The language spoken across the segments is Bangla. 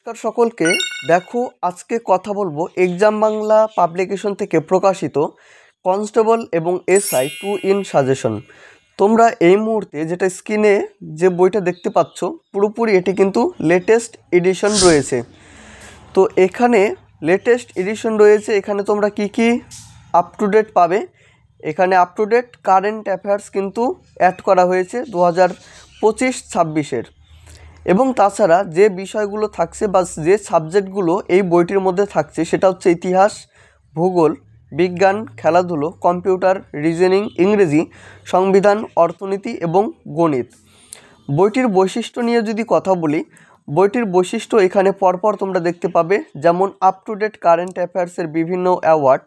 নমস্কার সকলকে। দেখো আজকে কথা বলবো এক্সাম বাংলা পাবলিকেশন থেকে প্রকাশিত কনস্টেবল এবং এসআই 2 in সাজেশন। তোমরা এই মুহূর্তে যেটা স্ক্রিনে যে বইটা দেখতে পাচ্ছ পুরোপুরি এটি কিন্তু লেটেস্ট এডিশন রয়েছে। তো এখানে লেটেস্ট এডিশন রয়েছে, এখানে তোমরা কি কি আপ টু ডেট পাবে। এখানে up to date current affairs কিন্তু অ্যাড করা হয়েছে 2025-26-এর। এবং তাছাড়া যে বিষয়গুলো থাকছে বা যে সাবজেক্টগুলো এই বইটির মধ্যে থাকছে সেটা হচ্ছে ইতিহাস, ভূগোল, বিজ্ঞান, খেলাধুলো, কম্পিউটার, রিজনিং, ইংরেজি, সংবিধান, অর্থনীতি এবং গণিত। বইটির বৈশিষ্ট্য নিয়ে যদি কথা বলি, বইটির বৈশিষ্ট্য এখানে পরপর তোমরা দেখতে পাবে, যেমন আপ টু ডেট কারেন্ট অ্যাফেয়ার্সের বিভিন্ন অ্যাওয়ার্ড,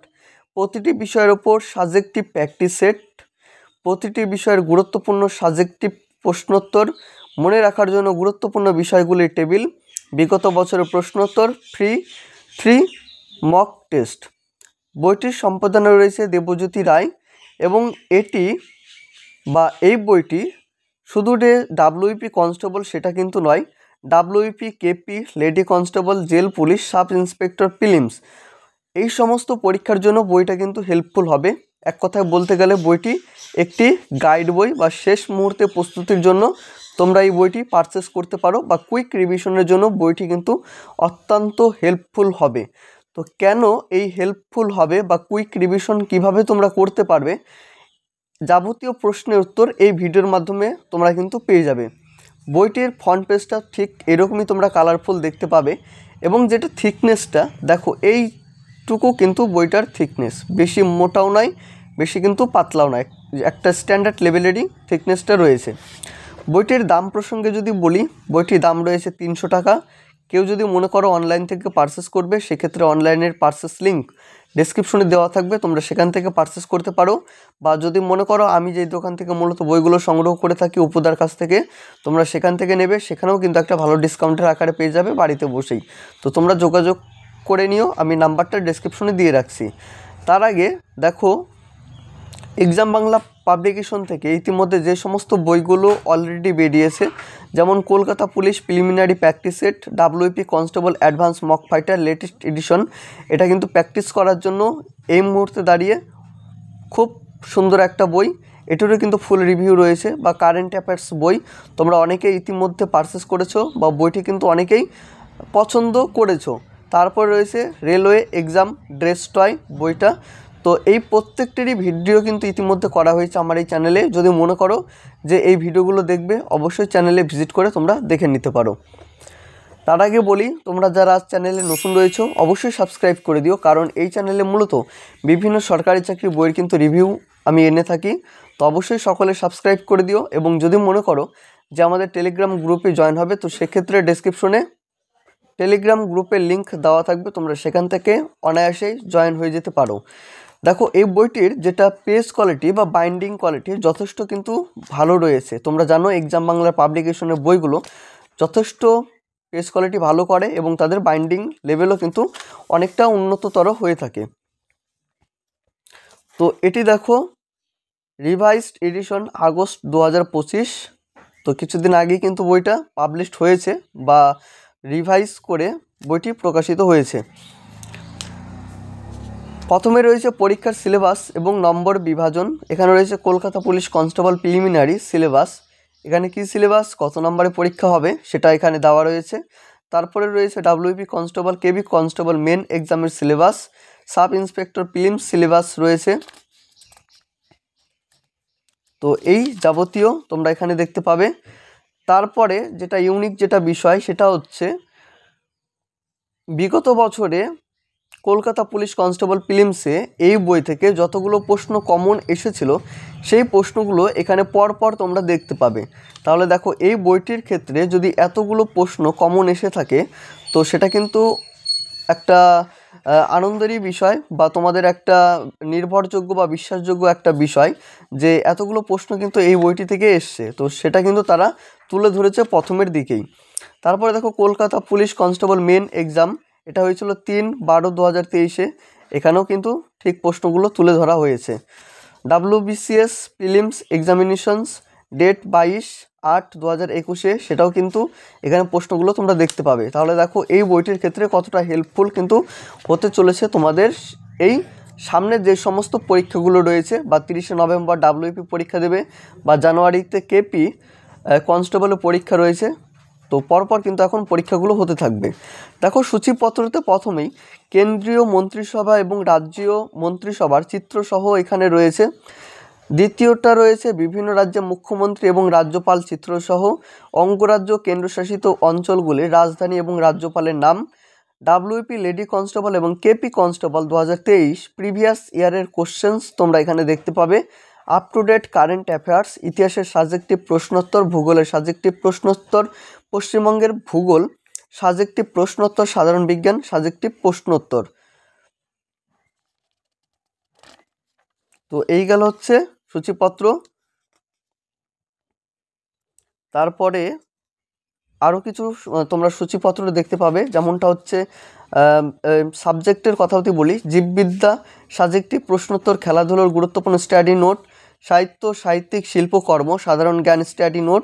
প্রতিটি বিষয়ের ওপর সাবজেক্টিভ প্র্যাকটিস সেট, প্রতিটি বিষয়ের গুরুত্বপূর্ণ সাবজেক্টিভ প্রশ্নোত্তর, মনে রাখার জন্য গুরুত্বপূর্ণ বিষয়গুলির টেবিল, বিগত বছরের প্রশ্নোত্তর, ফ্রি মক টেস্ট। বইটির সম্পাদনা রয়েছে দেবজ্যোতি রায় এবং এই বইটি শুধু ডাব্লিউপি কনস্টেবল সেটা কিন্তু নয়, WP, KP, lady constable, jail police, sub inspector, prelims এই সমস্ত পরীক্ষার জন্য বইটা কিন্তু হেল্পফুল হবে। এক কথায় বলতে গেলে বইটি একটি গাইড বই বা শেষ মুহূর্তে প্রস্তুতির জন্য তোমরা এই বইটি পারচেস করতে পারো, বা কুইক রিভিশনের জন্য বইটি কিন্তু অত্যন্ত হেল্পফুল হবে। তো কেন এই হেল্পফুল হবে বা কুইক রিভিশন কিভাবে তোমরা করতে পারবে, যাবতীয় প্রশ্নের উত্তর এই ভিডিওর মাধ্যমে তোমরা কিন্তু পেয়ে যাবে। বইটির ফ্রন্ট পেজটা ঠিক এরকমই তোমরা কালারফুল দেখতে পাবে, এবং যেটা থিকনেসটা দেখো, এইটুকু কিন্তু বইটার থিকনেস, বেশি মোটাও নয় বেশি কিন্তু পাতলাও নয়, একটা স্ট্যান্ডার্ড লেভেলেরই থিকনেসটা রয়েছে। বইটির দাম প্রসঙ্গে যদি বলি, বইটির দাম রয়েছে 300 টাকা। কেউ যদি মনে করো অনলাইন থেকে পারচেস করবে, সেক্ষেত্রে অনলাইনের পারচেস লিঙ্ক ডেসক্রিপশনে দেওয়া থাকবে, তোমরা সেখান থেকে পারচেস করতে পারো। বা যদি মনে করো আমি যেই দোকান থেকে মূলত বইগুলো সংগ্রহ করে থাকি উপদার কাছ থেকে, তোমরা সেখান থেকে নেবে, সেখানেও কিন্তু একটা ভালো ডিসকাউন্টের আকারে পেয়ে যাবে বাড়িতে বসেই। তো তোমরা যোগাযোগ করে নিও, আমি নাম্বারটা ডেসক্রিপশনে দিয়ে রাখছি। তার আগে দেখো, এক্সাম বাংলা পাবলিকেশন থেকে ইতিমধ্যে যে সমস্ত বইগুলো অলরেডি বেরিয়েছে, যেমন Kolkata police preliminary practice set, WP constable advance mock fighter latest addition, এটা কিন্তু প্র্যাকটিস করার জন্য এই মুহূর্তে দাঁড়িয়ে খুব সুন্দর একটা বই। এটারও কিন্তু ফুল রিভিউ রয়েছে, বা কারেন্ট অ্যাফেয়ার্স বই তোমরা অনেকেই ইতিমধ্যে পারচেস করেছো বা বইটি কিন্তু অনেকেই পছন্দ করেছো। তারপর রয়েছে রেলওয়ে এক্সাম ড্রেস টয় বইটা। তো এই প্রত্যেকটিরই ভিডিও কিন্তু ইতিমধ্যে করা হয়েছে আমার এই চ্যানেলে। যদি মনে করো যে এই ভিডিওগুলো দেখবে, অবশ্যই চ্যানেলে ভিজিট করে তোমরা দেখে নিতে পারো। তার আগে বলি, তোমরা যারা আজ চ্যানেলে নতুন রয়েছো অবশ্যই সাবস্ক্রাইব করে দিও, কারণ এই চ্যানেলে মূলত বিভিন্ন সরকারি চাকরি বইয়ের কিন্তু রিভিউ আমি এনে থাকি। তো অবশ্যই সকলে সাবস্ক্রাইব করে দিও, এবং যদি মনে করো যে আমাদের টেলিগ্রাম গ্রুপে জয়েন হবে, তো সেক্ষেত্রে ডেসক্রিপশনে টেলিগ্রাম গ্রুপের লিঙ্ক দেওয়া থাকবে, তোমরা সেখান থেকে অনায়াসেই জয়েন হয়ে যেতে পারো। দেখো, এই বইটির যেটা পেজ কোয়ালিটি বা বাইন্ডিং কোয়ালিটি যথেষ্ট কিন্তু ভালো রয়েছে। তোমরা জানো এক্সাম বাংলার পাবলিকেশনের বইগুলো যথেষ্ট পেজ কোয়ালিটি ভালো করে, এবং তাদের বাইন্ডিং লেভেলও কিন্তু অনেকটা উন্নততর হয়ে থাকে। তো এটি দেখো, রিভাইজড এডিশন আগস্ট 2025। তো কিছুদিন আগেই কিন্তু বইটা পাবলিশড হয়েছে বা রিভাইজ করে বইটি প্রকাশিত হয়েছে। প্রথমে রয়েছে পরীক্ষার সিলেবাস এবং নম্বর বিভাজন। এখানে রয়েছে Kolkata police constable preliminary syllabus, এখানে কি সিলেবাস, কত নম্বরে পরীক্ষা হবে সেটা এখানে দেওয়া রয়েছে। তারপরে রয়েছে ডাব্লিউপি কনস্টেবল, কেবি কনস্টেবল মেন এক্সামের syllabus, sub inspector prelims syllabus রয়েছে। তো এই যাবতীয় তোমরা এখানে দেখতে পাবে। তারপরে যেটা ইউনিক যেটা বিষয় সেটা হচ্ছে, বিগত বছরে কলকাতা পুলিশ কনস্টেবল প্রিলিমসে এই বই থেকে যতগুলো প্রশ্ন কমন এসেছিল সেই প্রশ্নগুলো এখানে পরপর তোমরা দেখতে পাবে। তাহলে দেখো, এই বইটির ক্ষেত্রে যদি এতগুলো প্রশ্ন কমন এসে থাকে, তো সেটা কিন্তু একটা আনন্দেরই বিষয়, বা তোমাদের একটা নির্ভরযোগ্য বা বিশ্বাসযোগ্য একটা বিষয় যে এতগুলো প্রশ্ন কিন্তু এই বইটি থেকে এসছে। তো সেটা কিন্তু তারা তুলে ধরেছে প্রথমের দিকেই। তারপরে দেখো, Kolkata police constable main exam, এটা হয়েছিল 3/12/2023-এ, এখানেও কিন্তু ঠিক প্রশ্নগুলো তুলে ধরা হয়েছে। ডাব্লিউবিসিএস প্রিলিমস এক্সামিনেশনস ডেট 22 8/2021, সেটাও কিন্তু এখানে প্রশ্নগুলো তোমরা দেখতে পাবে। তাহলে দেখো এই বইটির ক্ষেত্রে কতটা হেল্পফুল কিন্তু হতে চলেছে তোমাদের এই সামনে যে সমস্ত পরীক্ষাগুলো রয়েছে, বা 30শে নভেম্বর ডাব্লিউপি পরীক্ষা দেবে, বা জানুয়ারিতে কেপি কনস্টেবলের পরীক্ষা রয়েছে। তো পরপর কিন্তু এখন পরীক্ষাগুলো হতে থাকবে। দেখো সূচিপত্রতে প্রথমেই কেন্দ্রীয় মন্ত্রিসভা এবং রাজ্য মন্ত্রিসভার চিত্রসহ এখানে রয়েছে। দ্বিতীয়টা রয়েছে বিভিন্ন রাজ্যের মুখ্যমন্ত্রী এবং রাজ্যপাল চিত্রসহ অঙ্গরাজ্য কেন্দ্রশাসিত অঞ্চলগুলির রাজধানী এবং রাজ্যপালের নাম। ডাব্লিউপি লেডি কনস্টেবল এবং কেপি কনস্টেবল 2023 প্রিভিয়াস ইয়ারের কোশ্চেন্স তোমরা এখানে দেখতে পাবে। Up to date current affairs, ইতিহাসের সাবজেক্টিভ প্রশ্নোত্তর, ভূগোলের সাবজেক্টিভ প্রশ্নোত্তর, পশ্চিমবঙ্গের ভূগোল সাবজেক্টিভ প্রশ্নোত্তর, সাধারণ বিজ্ঞান সাবজেক্টিভ প্রশ্নোত্তর। তো এই গেল হচ্ছে সূচিপত্র। তারপরে আরও কিছু তোমরা সূচিপত্র দেখতে পাবে, যেমনটা হচ্ছে সাবজেক্টের কথা যদি বলি, জীববিদ্যা সাবজেক্টিভ প্রশ্নোত্তর, খেলাধুলোর গুরুত্বপূর্ণ স্টাডি নোট, সাহিত্য সাহিত্যিক শিল্পকর্ম সাধারণ জ্ঞান study note,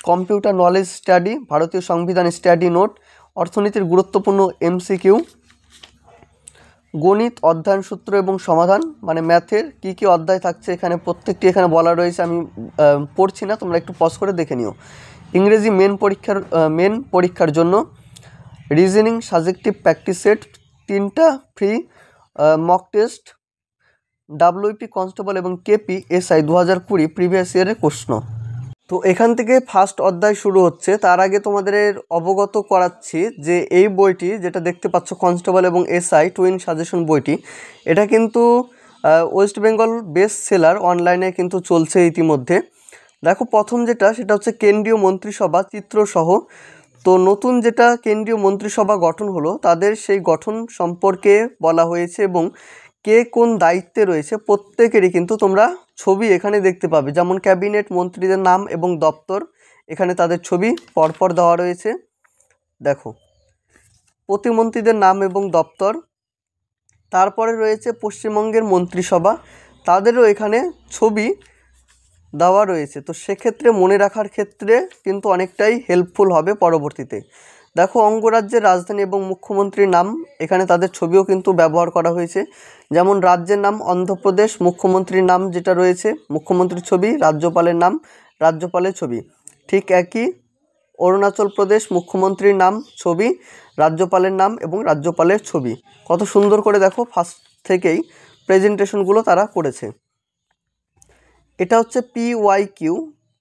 computer knowledge study, ভারতীয় সংবিধান স্টাডি নোট, অর্থনীতির গুরুত্বপূর্ণ এমসিকিউ, গণিত অধ্যয়ন সূত্র এবং সমাধান, মানে ম্যাথের কী কী অধ্যায় থাকছে এখানে প্রত্যেকটি এখানে বলা রয়েছে, আমি পড়ছি না, তোমরা একটু পজ করে দেখে নিও। ইংরেজি মেন পরীক্ষার জন্য রিজনিং সাবজেক্টিভ প্র্যাকটিস সেট 3টা free mock test, WP constable এবং কেপি এসআই 2020 প্রিভিয়াস ইয়ারের প্রশ্ন। তো এখান থেকে ফার্স্ট অধ্যায় শুরু হচ্ছে। তার আগে তোমাদের অবগত করাচ্ছি যে এই বইটি যেটা দেখতে পাচ্ছ কনস্টেবল এবং এসআই টুইন সাজেশন বইটি, এটা কিন্তু ওয়েস্ট বেঙ্গল বেস্ট সেলার অনলাইনে কিন্তু চলছে ইতিমধ্যে। দেখো প্রথম যেটা সেটা হচ্ছে কেন্দ্রীয় মন্ত্রিসভা চিত্রসহ। তো নতুন যেটা কেন্দ্রীয় মন্ত্রিসভা গঠন হলো তাদের সেই গঠন সম্পর্কে বলা হয়েছে এবং কে কোন দায়িত্বে রয়েছে প্রত্যেকেরই কিন্তু তোমরা ছবি এখানে দেখতে পাবে। যেমন ক্যাবিনেট মন্ত্রীদের নাম এবং দপ্তর, এখানে তাদের ছবি পরপর দেওয়া রয়েছে। দেখো প্রতিমন্ত্রীদের নাম এবং দপ্তর। তারপরে রয়েছে পশ্চিমবঙ্গের মন্ত্রিসভা, তাদেরও এখানে ছবি দেওয়া রয়েছে। তো সেক্ষেত্রে মনে রাখার ক্ষেত্রে কিন্তু অনেকটাই হেল্পফুল হবে পরবর্তীতে। দেখো অঙ্গরাজ্যের রাজধানী এবং মুখ্যমন্ত্রীর নাম, এখানে তাদের ছবিও কিন্তু ব্যবহার করা হয়েছে। যেমন রাজ্যের নাম অন্ধ্রপ্রদেশ, মুখ্যমন্ত্রীর নাম যেটা রয়েছে মুখ্যমন্ত্রীর ছবি, রাজ্যপালের নাম রাজ্যপালের ছবি। ঠিক একই অরুণাচল প্রদেশ, মুখ্যমন্ত্রীর নাম ছবি, রাজ্যপালের নাম এবং রাজ্যপালের ছবি। কত সুন্দর করে দেখো ফার্স্ট থেকেই প্রেজেন্টেশনগুলো তারা করেছে। এটা হচ্ছে PYQ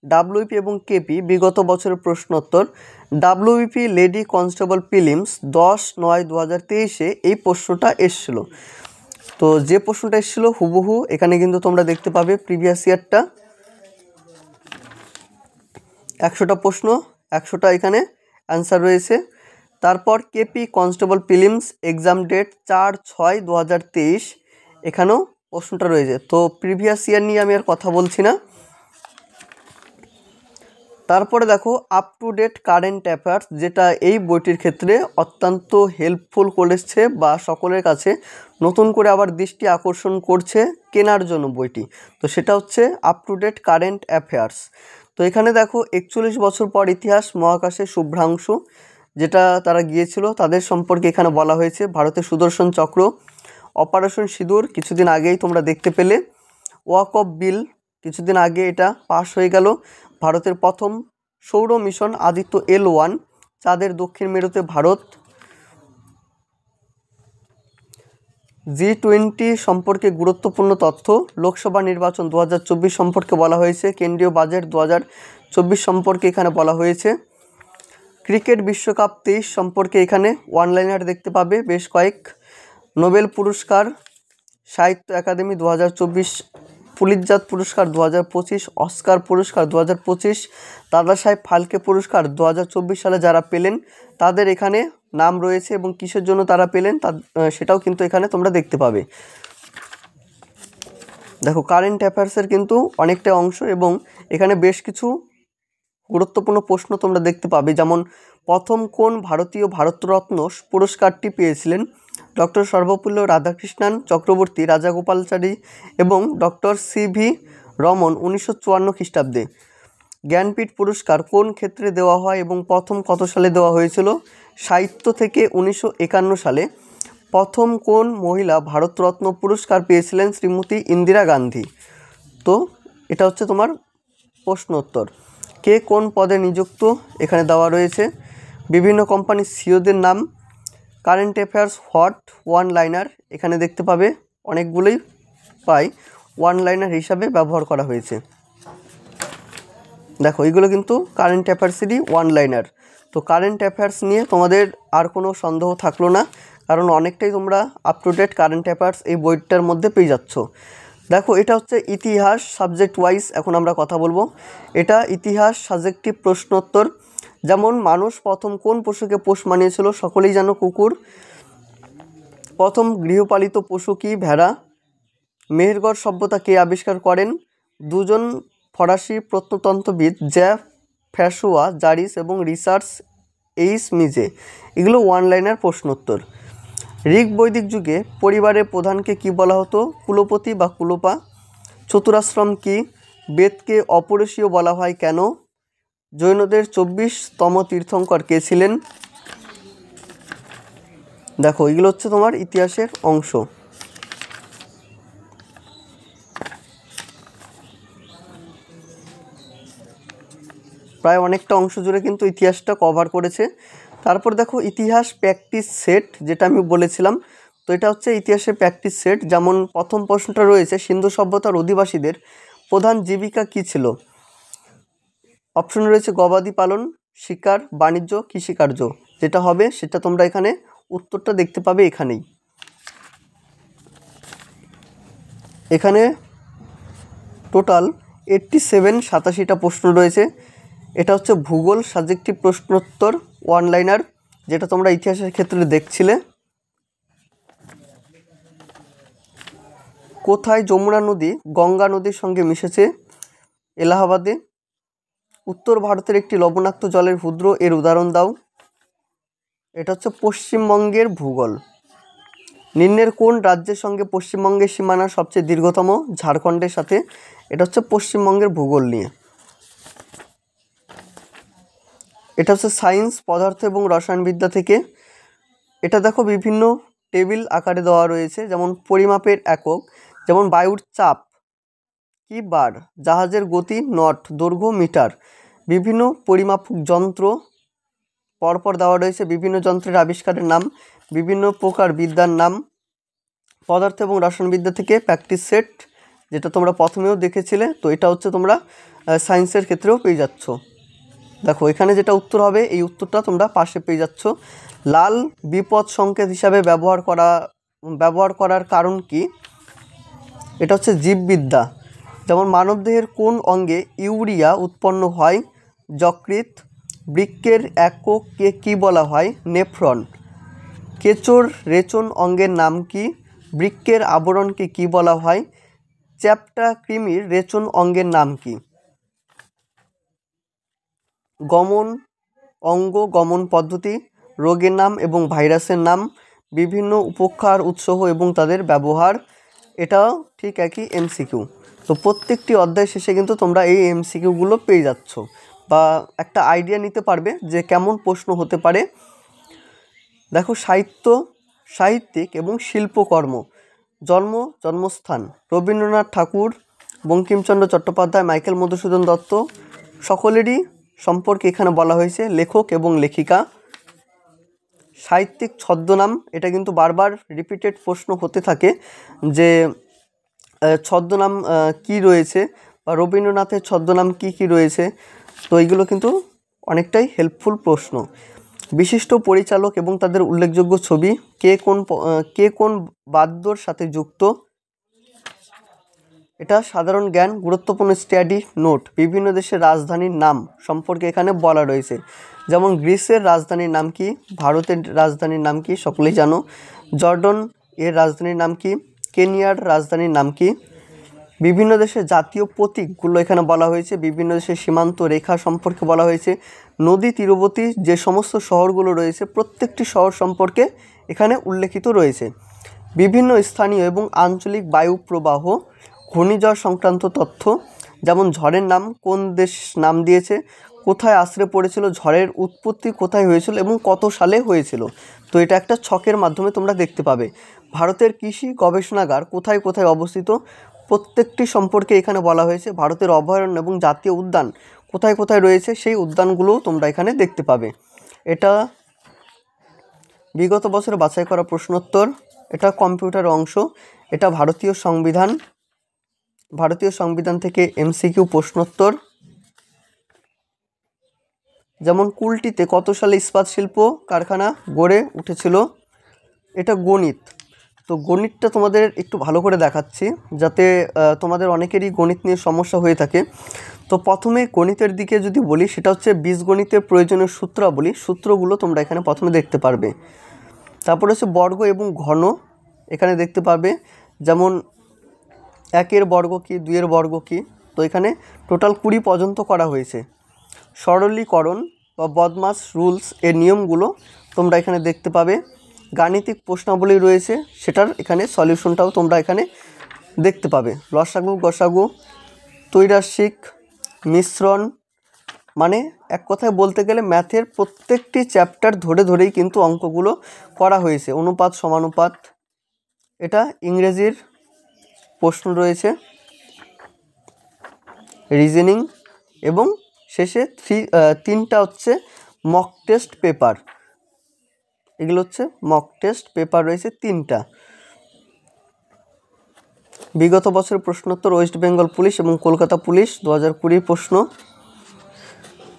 ডাব্লিউপি এবং কেপি বিগত বছরের প্রশ্নোত্তর। ডাব্লিউপি লেডি কনস্টেবল প্রিলিমস 10/9/2023 এই প্রশ্নটা এসেছিলো। তো যে প্রশ্নটা এসেছিলো হুবহু এখানে কিন্তু তোমরা দেখতে পাবে প্রিভিয়াস ইয়ারটা। 100টা প্রশ্ন, 100টা এখানে অ্যান্সার রয়েছে। তারপর KP constable prelims exam date 4/6/2023, এখানেও প্রশ্নটা রয়েছে। তো প্রিভিয়াস ইয়ার নিয়ে আমি আর কথা বলছি না। তারপরে দেখো up to date current affairs, যেটা এই বইটির ক্ষেত্রে অত্যন্ত হেল্পফুল করেছে বা সকলের কাছে নতুন করে আবার দৃষ্টি আকর্ষণ করছে কেনার জন্য বইটি। তো সেটা হচ্ছে up to date current affairs. তো এখানে দেখো 41 বছর পর ইতিহাস মহাকাশে শুভ্রাংশু, যেটা তারা গিয়েছিল তাদের সম্পর্কে এখানে বলা হয়েছে। ভারতের সুদর্শন চক্র, অপারেশন সিঁদুর কিছুদিন আগেই তোমরা দেখতে পেলে। ওয়াক অফ বিল কিছুদিন আগে এটা পাশ হয়ে গেল। ভারতের প্রথম সৌর মিশন আদিত্য L1, চাঁদের দক্ষিণ মেরুতে ভারত। G20 সম্পর্কে গুরুত্বপূর্ণ তথ্য, লোকসভা নির্বাচন 2024 সম্পর্কে বলা হয়েছে, কেন্দ্রীয় বাজেট 2024 সম্পর্কে এখানে বলা হয়েছে। ক্রিকেট বিশ্বকাপ 23 সম্পর্কে এখানে ওয়ানলাইনার দেখতে পাবে বেশ কয়েক। নোবেল পুরস্কার, সাহিত্য একাডেমি 2024, পুলিৎজার পুরস্কার 2025, অস্কার পুরস্কার 2025, দাদা সাহেব ফালকে পুরস্কার 2024 সালে যারা পেলেন তাদের এখানে নাম রয়েছে এবং কিসের জন্য তারা পেলেন সেটাও কিন্তু এখানে তোমরা দেখতে পাবে। দেখো কারেন্ট অ্যাফেয়ার্সের কিন্তু অনেকটা অংশ এবং এখানে বেশ কিছু গুরুত্বপূর্ণ প্রশ্ন তোমরা দেখতে পাবে। যেমন প্রথম কোন ভারতীয় ভারতরত্ন পুরস্কারটি পেয়েছিলেন? ডক্টর সর্বপল্লী রাধাকৃষ্ণন চক্রবর্তী, রাজাগোপালাচারী এবং ডক্টর CV রমন 1954 খ্রিস্টাব্দে। জ্ঞানপীঠ পুরস্কার কোন ক্ষেত্রে দেওয়া হয় এবং প্রথম কত সালে দেওয়া হয়েছিল? সাহিত্য থেকে 1951 সালে। প্রথম কোন মহিলা ভারতরত্ন পুরস্কার পেয়েছিলেন? শ্রীমতী ইন্দিরা গান্ধী। তো এটা হচ্ছে তোমার প্রশ্ন উত্তর। কে কোন পদে নিযুক্ত এখানে দেওয়া রয়েছে। বিভিন্ন কোম্পানির সিইওদের নাম। Current affairs hot one liner এখানে দেখতে পাবে অনেকগুলোই পাই ওয়ান লাইনার হিসাবে ব্যবহার করা হয়েছে। দেখো এইগুলো কিন্তু কারেন্ট অ্যাফেয়ার্সেরই ওয়ান লাইনার। তো কারেন্ট অ্যাফেয়ার্স নিয়ে তোমাদের আর কোনো সন্দেহ থাকলো না, কারণ অনেকটাই তোমরা up to date current affairs এই বইটার মধ্যে পেয়ে যাচ্ছ। দেখো এটা হচ্ছে ইতিহাস সাবজেক্ট ওয়াইজ এখন আমরা কথা বলবো। এটা ইতিহাস সাবজেক্টিভ প্রশ্নোত্তর। যেমন মানুষ প্রথম কোন পশুকে পোষ মানিয়েছিল? সকলেই জানো কুকুর। প্রথম গৃহপালিত পশু কি? ভেড়া। মেহেরগড় সভ্যতা কে আবিষ্কার করেন? দুজন ফরাসি প্রত্নতত্ত্ববিদ জ্যাক ফ্রাঁসোয়া জারিস এবং রিচার্ড এইচ মিজে। এগুলো ওয়ান লাইনার প্রশ্নোত্তর। ঋগ বৈদিক যুগে পরিবারের প্রধানকে কি বলা হতো? কুলপতি বা কুলপা। চতুরাশ্রম কি? বেদকে অপরিসীয় বলা হয় কেন? জৈনদের 24তম তীর্থঙ্কর কে ছিলেন? দেখো এগুলো হচ্ছে তোমার ইতিহাসের অংশ। প্রায় অনেকটা অংশ জুড়ে কিন্তু ইতিহাসটা কভার করেছে। তারপর দেখো ইতিহাস প্র্যাকটিস সেট, যেটা আমি বলেছিলাম। তো এটা হচ্ছে ইতিহাসের প্র্যাকটিস সেট। যেমন প্রথম প্রশ্নটা রয়েছে, সিন্ধু সভ্যতার অধিবাসীদের প্রধান জীবিকা কী ছিল? অপশন রয়েছে গবাদি পালন, শিকার, বাণিজ্য, কৃষিকার্য। যেটা হবে সেটা তোমরা এখানে উত্তরটা দেখতে পাবে এখানেই। এখানে টোটাল 87টা প্রশ্ন রয়েছে। এটা হচ্ছে ভূগোল সাবজেক্টিভ প্রশ্নোত্তর ওয়ান লাইনার, যেটা তোমরা ইতিহাসের ক্ষেত্রে দেখছিলে। কোথায় যমুনা নদী গঙ্গা নদীর সঙ্গে মিশেছে? এলাহাবাদে। উত্তর ভারতের একটি লবণাক্ত জলের হ্রদ এর উদাহরণ দাও। এটা হচ্ছে পশ্চিমবঙ্গের ভূগোল। নিম্নের কোন রাজ্যের সঙ্গে পশ্চিমবঙ্গের সীমানা সবচেয়ে দীর্ঘতম? ঝাড়খণ্ডের সাথে। এটা হচ্ছে পশ্চিমবঙ্গের ভূগোল নিয়ে। এটা হচ্ছে সায়েন্স পদার্থ এবং রসায়নবিদ্যা থেকে। এটা দেখো বিভিন্ন টেবিল আকারে দেওয়া রয়েছে, যেমন পরিমাপের একক, যেমন বায়ুর চাপ কি বার, জাহাজের গতি নট, দৈর্ঘ্য মিটার। বিভিন্ন পরিমাপক যন্ত্র পরপর দেওয়া রয়েছে, বিভিন্ন যন্ত্রের আবিষ্কারের নাম, বিভিন্ন প্রকার বিদ্যার নাম। পদার্থ এবং রসায়নবিদ্যা থেকে প্র্যাকটিস সেট, যেটা তোমরা প্রথমেও দেখেছিলে। তো এটা হচ্ছে তোমরা সায়েন্সের ক্ষেত্রেও পেয়ে যাচ্ছ। দেখো এখানে যেটা উত্তর হবে এই উত্তরটা তোমরা পাশে পেয়ে যাচ্ছ। লাল বিপদ সংকেত হিসাবে ব্যবহার করার কারণ কি? এটা হচ্ছে জীববিদ্যা। যেমন মানবদেহের কোন অঙ্গে ইউরিয়া উৎপন্ন হয়? যকৃৎ। বৃক্কের এককে কী বলা হয়? নেফ্রন। কেঁচোর রেচন অঙ্গের নাম কি? বৃক্কের আবরণকে কী বলা হয়? চ্যাপ্টা কৃমির রেচন অঙ্গের নাম কি? গমন অঙ্গ, গমন পদ্ধতি, রোগের নাম এবং ভাইরাসের নাম, বিভিন্ন উপকার উৎস এবং তাদের ব্যবহার। এটাও ঠিক একই এমসিকিউ। তো প্রত্যেকটি অধ্যায় শেষে কিন্তু তোমরা এই এমসিকিউগুলো পেয়ে যাচ্ছ বা একটা আইডিয়া নিতে পারবে যে কেমন প্রশ্ন হতে পারে। দেখো সাহিত্যিক এবং শিল্পকর্ম। জন্মস্থান রবীন্দ্রনাথ ঠাকুর, বঙ্কিমচন্দ্র চট্টোপাধ্যায়, মাইকেল মধুসূদন দত্ত। সকলেরই সম্পর্কে এখানে বলা হয়েছে, লেখক এবং লেখিকা। সাহিত্যিক ছদ্মনাম, এটা কিন্তু বারবার রিপিটেড প্রশ্ন হতে থাকে যে ছদ্মনাম কি রয়েছে বা রবীন্দ্রনাথের ছদ্মনাম কি রয়েছে। তো এইগুলো কিন্তু অনেকটাই হেল্পফুল প্রশ্ন। বিশিষ্ট পরিচালক এবং তাদের উল্লেখযোগ্য ছবি, কে কোন বাদ্যর সাথে যুক্ত? এটা সাধারণ জ্ঞান গুরুত্বপূর্ণ স্টাডি নোট। বিভিন্ন দেশের রাজধানীর নাম সম্পর্কে এখানে বলা রয়েছে, যেমন গ্রিসের রাজধানীর নাম কি? ভারতের রাজধানীর নাম কি? সকলেই জানো। জর্ডন এর রাজধানীর নাম কি? কেনিয়ার রাজধানীর নাম কি? বিভিন্ন দেশের জাতীয় প্রতীকগুলো এখানে বলা হয়েছে, বিভিন্ন দেশের সীমান্ত রেখা সম্পর্কে বলা হয়েছে। নদী তীরবর্তী যে সমস্ত শহরগুলো রয়েছে প্রত্যেকটি শহর সম্পর্কে এখানে উল্লেখিত রয়েছে। বিভিন্ন স্থানীয় এবং আঞ্চলিক বায়ু প্রবাহ, ঘূর্ণিঝড় সংক্রান্ত তথ্য, যেমন ঝড়ের নাম কোন দেশ নাম দিয়েছে, কোথায় আশ্রে পড়েছিল, ঝড়ের উৎপত্তি কোথায় হয়েছিল এবং কত সালে হয়েছিল। তো এটা একটা ছকের মাধ্যমে তোমরা দেখতে পাবে। ভারতের কৃষি গবেষণাগার কোথায় কোথায় অবস্থিত, প্রত্যেকটি সম্পর্কে এখানে বলা হয়েছে। ভারতের অভয়ারণ্য এবং জাতীয় উদ্যান কোথায় কোথায় রয়েছে সেই উদ্যানগুলোও তোমরা এখানে দেখতে পাবে। এটা বিগত বছরে বাছাই করা প্রশ্নোত্তর, এটা কম্পিউটার অংশ। এটা ভারতীয় সংবিধান থেকে এমসিকিউ প্রশ্নোত্তর। যেমন কুলটিতে কত সালে ইস্পাত শিল্প কারখানা গড়ে উঠেছিল। এটা গণিত। তো গণিতটা তোমাদের একটু ভালো করে দেখাচ্ছি, যাতে তোমাদের অনেকেরই গণিত নিয়ে সমস্যা হয়ে থাকে। তো প্রথমে গণিতের দিকে যদি বলি, সেটা হচ্ছে বীজগণিতের প্রয়োজনীয় সূত্রাবলী, সূত্রগুলো তোমরা এখানে প্রথমে দেখতে পারবে। তারপর হচ্ছে বর্গ এবং ঘন এখানে দেখতে পাবে, যেমন 1-এর বর্গ কী, 2-এর বর্গ কী। তো এখানে টোটাল 20 পর্যন্ত করা হয়েছে। সরলীকরণ বা বদমাস রুলস এর নিয়মগুলো তোমরা এখানে দেখতে পাবে। গাণিতিক প্রশ্নাবলী রয়েছে, সেটার এখানে সলিউশনটাও তোমরা এখানে দেখতে পাবে। লসাগু গসাগু, ত্রৈরাশিক, মিশ্রণ, মানে এক কথায় বলতে গেলে ম্যাথের প্রত্যেকটি চ্যাপ্টার ধরে ধরেই কিন্তু অঙ্কগুলো করা হয়েছে। অনুপাত সমানুপাত, এটা ইংরেজির প্রশ্ন রয়েছে, রিজনিং, এবং শেষে 3টা হচ্ছে মক টেস্ট পেপার। এগুলো হচ্ছে মক টেস্ট পেপার রয়েছে 3টা। বিগত বছরের প্রশ্নোত্তর ওয়েস্ট বেঙ্গল পুলিশ এবং কলকাতা পুলিশ 2020 প্রশ্ন।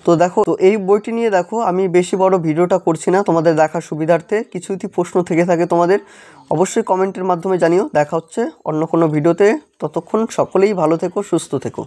তো দেখো, তো এই বইটি নিয়ে দেখো আমি বেশি বড় ভিডিওটা করছি না, তোমাদের দেখার সুবিধার্থে। কিছু যদি প্রশ্ন থেকে থাকে তোমাদের অবশ্যই কমেন্টের মাধ্যমে জানিও। দেখা হচ্ছে অন্য কোনো ভিডিওতে। ততক্ষণ সকলেই ভালো থেকো, সুস্থ থেকো।